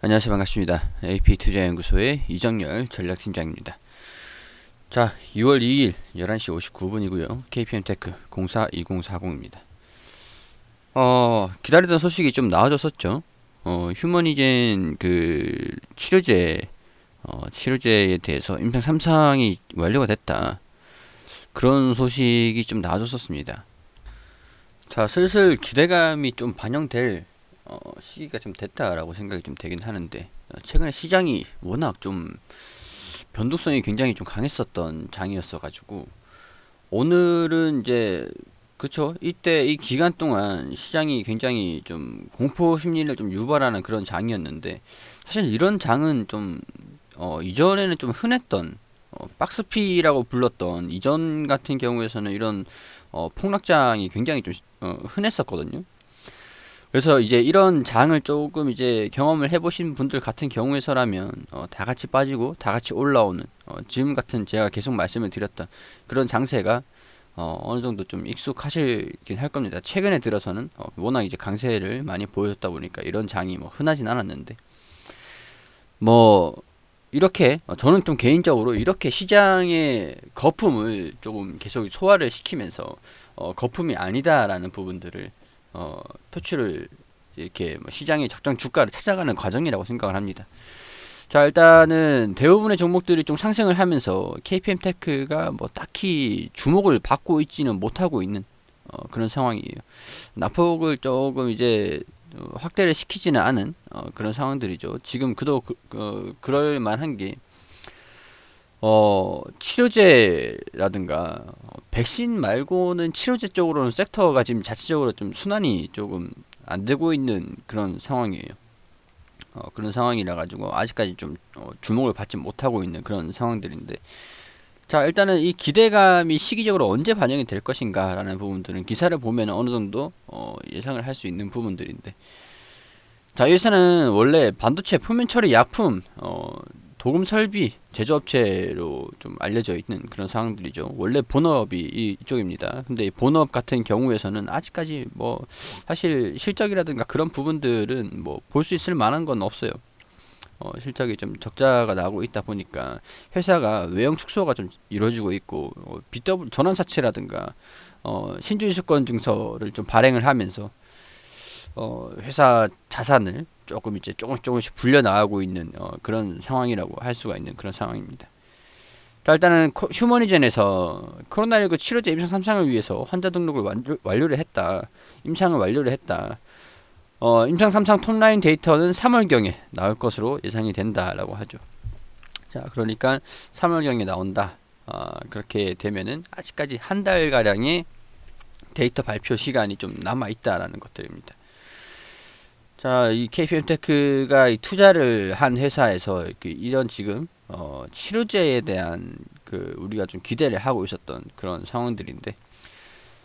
안녕하세요. 반갑습니다. AP투자연구소의 이정열 전략팀장입니다. 자, 6월 2일 11시 59분이고요. KPM테크 042040입니다. 기다리던 소식이 좀 나와줬었죠. 휴머니젠 치료제에 대해서 임상 3상이 완료가 됐다. 그런 소식이 좀 나와줬었습니다. 자, 슬슬 기대감이 좀 반영될 시기가 좀 됐다라고 생각이 좀 되긴 하는데, 최근에 시장이 워낙 좀 변동성이 굉장히 좀 강했었던 장이었어 가지고 오늘은 이제, 그쵸, 이때 이 기간 동안 시장이 굉장히 좀 공포 심리를 좀 유발하는 그런 장이었는데, 사실 이런 장은 좀 이전에는 좀 흔했던, 박스피라고 불렀던 이전 같은 경우에서는 이런 폭락장이 굉장히 좀 흔했었거든요. 그래서 이제 이런 장을 조금 이제 경험을 해보신 분들 같은 경우에서라면 다 같이 빠지고 다 같이 올라오는, 지금 같은 제가 계속 말씀을 드렸던 그런 장세가 어느 정도 좀 익숙하실긴 할 겁니다. 최근에 들어서는 워낙 이제 강세를 많이 보여줬다 보니까 이런 장이 뭐 흔하진 않았는데, 뭐 이렇게 저는 좀 개인적으로 이렇게 시장의 거품을 조금 계속 소화를 시키면서 거품이 아니다라는 부분들을 표출을, 이렇게 뭐 시장의 적정 주가를 찾아가는 과정이라고 생각을 합니다. 자, 일단은 대부분의 종목들이 좀 상승을 하면서 KPM테크가 뭐 딱히 주목을 받고 있지는 못하고 있는 그런 상황이에요. 낙폭을 조금 이제 확대를 시키지는 않은 그런 상황들이죠. 지금 그럴 만한 게 치료제라든가 백신 말고는 치료제 쪽으로는 섹터가 지금 자체적으로 좀 순환이 조금 안 되고 있는 그런 상황이에요. 그런 상황이라 가지고 아직까지 좀 주목을 받지 못하고 있는 그런 상황들인데, 자, 일단은 이 기대감이 시기적으로 언제 반영이 될 것인가라는 부분들은 기사를 보면 어느 정도 예상을 할 수 있는 부분들인데, 자, 이 회사는 원래 반도체 표면 처리 약품 도금 설비 제조업체로 좀 알려져 있는 그런 상황들이죠. 원래 본업이 이쪽입니다. 근데 이 본업 같은 경우에서는 아직까지 뭐 사실 실적이라든가 그런 부분들은 뭐 볼 수 있을 만한 건 없어요. 실적이 좀 적자가 나고 있다 보니까 회사가 외형 축소가 좀 이루어지고 있고, BW 전환사채라든가 신주인수권 증서를 좀 발행을 하면서 회사 자산을 조금 이제 조금씩 불려 나가고 있는 그런 상황이라고 할 수가 있는 그런 상황입니다. 자, 일단은 휴머니젠에서 코로나19 치료제 임상 3상을 위해서 환자 등록을 완료를 했다. 임상을 완료를 했다. 임상 3상 톱라인 데이터는 3월경에 나올 것으로 예상이 된다라고 하죠. 자, 그러니까 3월경에 나온다. 그렇게 되면은 아직까지 한 달가량의 데이터 발표 시간이 좀 남아 있다라는 것들입니다. 자, 이 KPM테크가 이 투자를 한 회사에서 이런 지금 치료제에 대한 우리가 좀 기대를 하고 있었던 그런 상황들인데,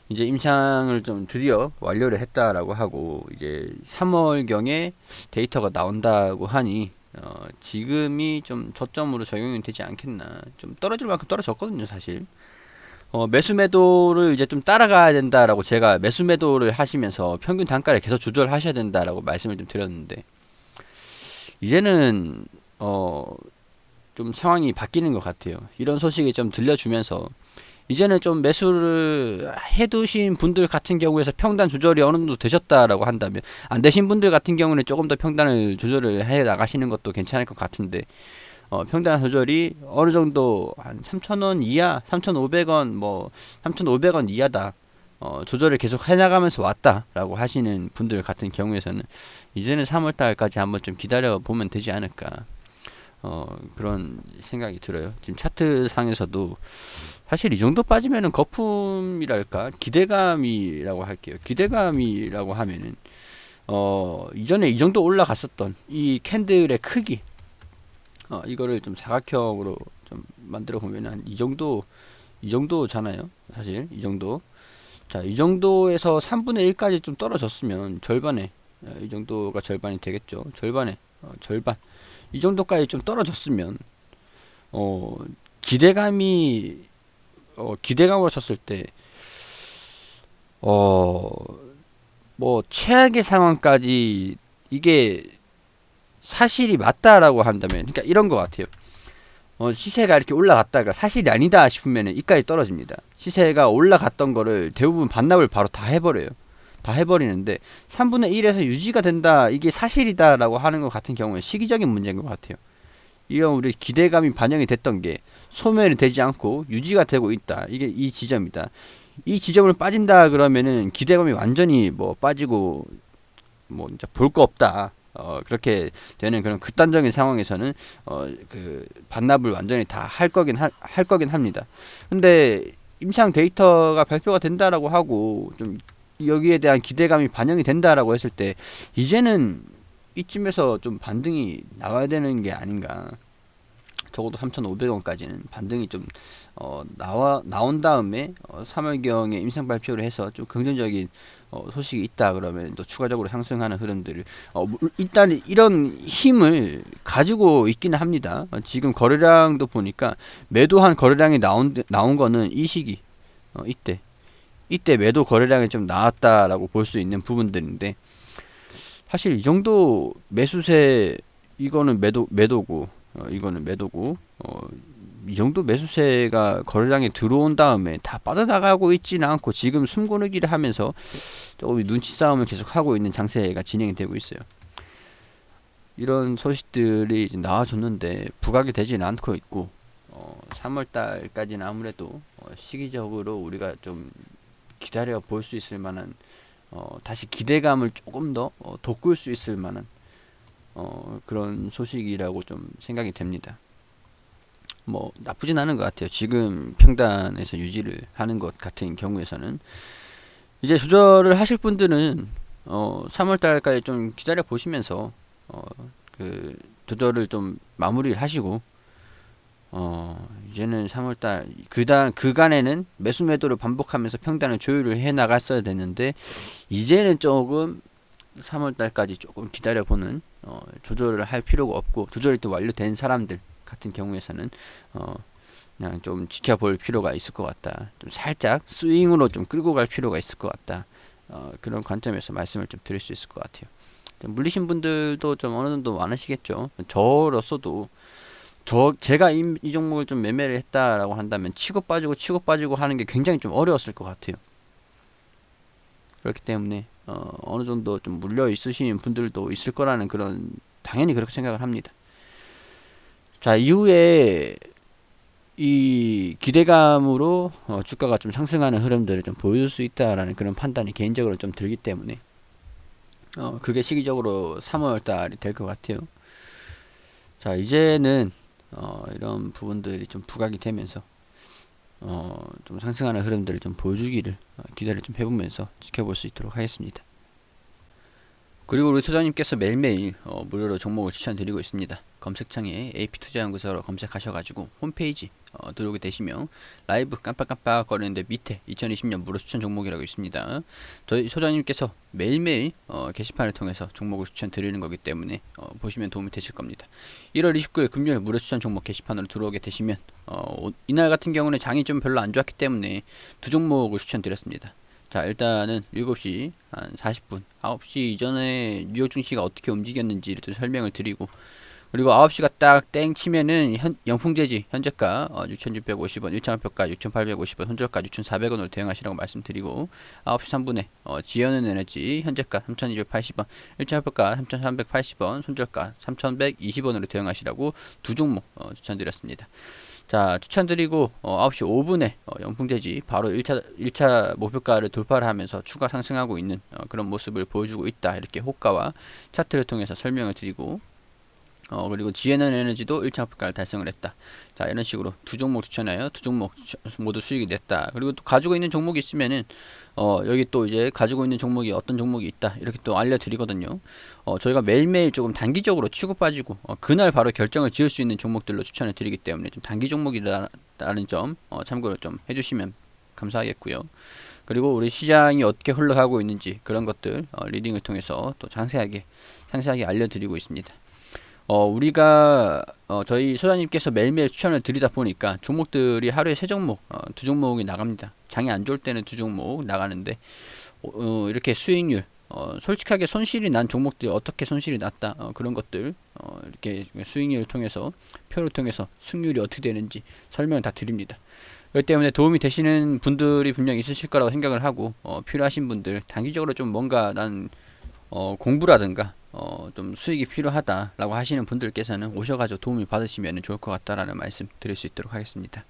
이제 임상을 좀 드디어 완료를 했다라고 하고 이제 3월경에 데이터가 나온다고 하니 지금이 좀 저점으로 적용이 되지 않겠나. 좀 떨어질 만큼 떨어졌거든요, 사실. 매수 매도를 이제 좀 따라가야 된다라고 제가 매수 매도를 하시면서 평균 단가를 계속 조절하셔야 된다라고 말씀을 좀 드렸는데, 이제는 좀 상황이 바뀌는 것 같아요. 이런 소식이 좀 들려주면서 이제는 좀 매수를 해두신 분들 같은 경우에서 평단 조절이 어느 정도 되셨다라고 한다면, 안 되신 분들 같은 경우는 조금 더 평단을 조절을 해 나가시는 것도 괜찮을 것 같은데, 평단 조절이 어느 정도 한 3,000원 이하, 3,500원, 뭐 3,500원 이하다. 조절을 계속 해나가면서 왔다라고 하시는 분들 같은 경우에서는 이제는 3월달까지 한번 좀 기다려 보면 되지 않을까. 그런 생각이 들어요. 지금 차트 상에서도 사실 이 정도 빠지면은 거품이랄까, 기대감이라고 할게요. 기대감이라고 하면은 이전에 이 정도 올라갔었던 이 캔들의 크기, 이거를 좀 사각형으로 좀 만들어 보면 한 이 정도잖아요. 사실 이 정도. 자, 이 정도에서 3분의 1까지 좀 떨어졌으면 절반에, 이 정도가 절반이 되겠죠. 절반에 절반. 이 정도까지 좀 떨어졌으면 어 기대감이 기대감으로 쳤을 때 뭐 최악의 상황까지 이게 사실이 맞다라고 한다면, 그러니까 이런 것 같아요. 시세가 이렇게 올라갔다가 사실이 아니다 싶으면 이까지 떨어집니다. 시세가 올라갔던 거를 대부분 반납을 바로 다 해버려요. 다 해버리는데 3분의 1에서 유지가 된다, 이게 사실이다라고 하는 것 같은 경우에 시기적인 문제인 것 같아요. 이런 우리 기대감이 반영이 됐던 게 소멸이 되지 않고 유지가 되고 있다, 이게 이 지점이다. 이 지점을 빠진다 그러면은 기대감이 완전히 뭐 빠지고 뭐 진짜 볼 거 없다, 그렇게 되는 그런 극단적인 상황에서는 그 반납을 완전히 다 할 거긴 합니다. 근데 임상 데이터가 발표가 된다라고 하고 좀 여기에 대한 기대감이 반영이 된다라고 했을 때 이제는 이쯤에서 좀 반등이 나와야 되는 게 아닌가. 적어도 3,500원까지는 반등이 좀 나온 다음에 3월경에 임상 발표를 해서 좀 긍정적인 소식이 있다 그러면 또 추가적으로 상승하는 흐름들을 일단 이런 힘을 가지고 있기는 합니다. 지금 거래량도 보니까 매도한 거래량이 나온 거는 이 시기, 이때 매도 거래량이 좀 나왔다라고 볼 수 있는 부분들인데, 사실 이 정도 매수세, 이거는 매도고, 이거는 매도고, 이 정도 매수세가 거래량에 들어온 다음에 다 빠져나가고 있지는 않고 지금 숨고르기를 하면서 조금 눈치 싸움을 계속 하고 있는 장세가 진행이 되고 있어요. 이런 소식들이 이제 나와줬는데 부각이 되지는 않고 있고, 3월달까지는 아무래도 시기적으로 우리가 좀 기다려 볼 수 있을 만한, 다시 기대감을 조금 더 돋굴 수 있을 만한 그런 소식이라고 좀 생각이 됩니다. 뭐 나쁘진 않은 것 같아요. 지금 평단에서 유지를 하는 것 같은 경우에서는 이제 조절을 하실 분들은 3월달까지 좀 기다려 보시면서 그 조절을 좀 마무리를 하시고, 이제는 3월달 그간에는 매수 매도를 반복하면서 평단을 조율을 해 나갔어야 됐는데, 이제는 조금 3월달까지 조금 기다려보는, 조절을 할 필요가 없고, 조절이 또 완료된 사람들 같은 경우에서는 그냥 좀 지켜볼 필요가 있을 것 같다. 좀 살짝 스윙으로 좀 끌고 갈 필요가 있을 것 같다. 그런 관점에서 말씀을 좀 드릴 수 있을 것 같아요. 물리신 분들도 좀 어느 정도 많으시겠죠. 저로서도 제가 이 종목을 좀 매매를 했다라고 한다면 치고 빠지고 하는 게 굉장히 좀 어려웠을 것 같아요. 그렇기 때문에 어느 정도 좀 물려 있으신 분들도 있을 거라는 그런, 당연히 그렇게 생각을 합니다. 자, 이후에 이 기대감으로 주가가 좀 상승하는 흐름들을 좀 보여줄 수 있다라는 그런 판단이 개인적으로 좀 들기 때문에 그게 시기적으로 3월 달이 될 것 같아요. 자, 이제는 이런 부분들이 좀 부각이 되면서 좀 상승하는 흐름들을 좀 보여주기를 기대를 좀 해보면서 지켜볼 수 있도록 하겠습니다. 그리고 우리 소장님께서 매일매일 무료로 종목을 추천드리고 있습니다. 검색창에 AP투자연구소로 검색하셔가지고 홈페이지 들어오게 되시면 라이브 깜빡깜빡 거리는데 밑에 2020년 무료 추천 종목이라고 있습니다. 저희 소장님께서 매일매일 게시판을 통해서 종목을 추천드리는 거기 때문에 보시면 도움이 되실 겁니다. 1월 29일 금요일 무료 추천 종목 게시판으로 들어오게 되시면 이날 같은 경우는 장이 좀 별로 안 좋았기 때문에 두 종목을 추천드렸습니다. 자, 일단은 7시 한 40분 9시 이전에 뉴욕 증시가 어떻게 움직였는지를 좀 설명을 드리고, 그리고 9시가 딱 땡 치면은 영풍재지 현재가 6,650원, 1차목표가 6,850원, 손절가 6,400원으로 대응하시라고 말씀드리고, 9시 3분에 지연은에너지 현재가 3,280원, 1차목표가 3,380원, 손절가 3,120원으로 대응하시라고 두 종목 추천드렸습니다. 자, 추천드리고 9시 5분에 영풍재지 바로 1차 목표가를 돌파를 하면서 추가 상승하고 있는 그런 모습을 보여주고 있다, 이렇게 호가와 차트를 통해서 설명을 드리고, 그리고 GNN에너지도 1차 목표가를 달성을 했다. 자, 이런 식으로 두 종목 추천하여 두 종목 모두 수익이 냈다. 그리고 또 가지고 있는 종목이 있으면은 여기 또 이제 가지고 있는 종목이 어떤 종목이 있다, 이렇게 또 알려드리거든요. 저희가 매일매일 조금 단기적으로 치고 빠지고 그날 바로 결정을 지을 수 있는 종목들로 추천을 드리기 때문에 좀 단기 종목이라는 점 참고를 좀 해주시면 감사하겠고요. 그리고 우리 시장이 어떻게 흘러가고 있는지 그런 것들 리딩을 통해서 또 상세하게 알려드리고 있습니다. 우리가 저희 소장님께서 매일매일 추천을 드리다 보니까 종목들이 하루에 3종목, 2종목이 나갑니다. 장이 안 좋을 때는 2종목 나가는데, 이렇게 수익률, 솔직하게 손실이 난 종목들이 어떻게 손실이 났다, 그런 것들 이렇게 수익률을 통해서 표를 통해서 수익률이 어떻게 되는지 설명을 다 드립니다. 그렇기 때문에 도움이 되시는 분들이 분명히 있으실 거라고 생각을 하고 필요하신 분들 단기적으로 좀 뭔가 난 공부라든가 좀 수익이 필요하다라고 하시는 분들께서는 오셔가지고 도움을 받으시면 좋을 것 같다라는 말씀 드릴 수 있도록 하겠습니다.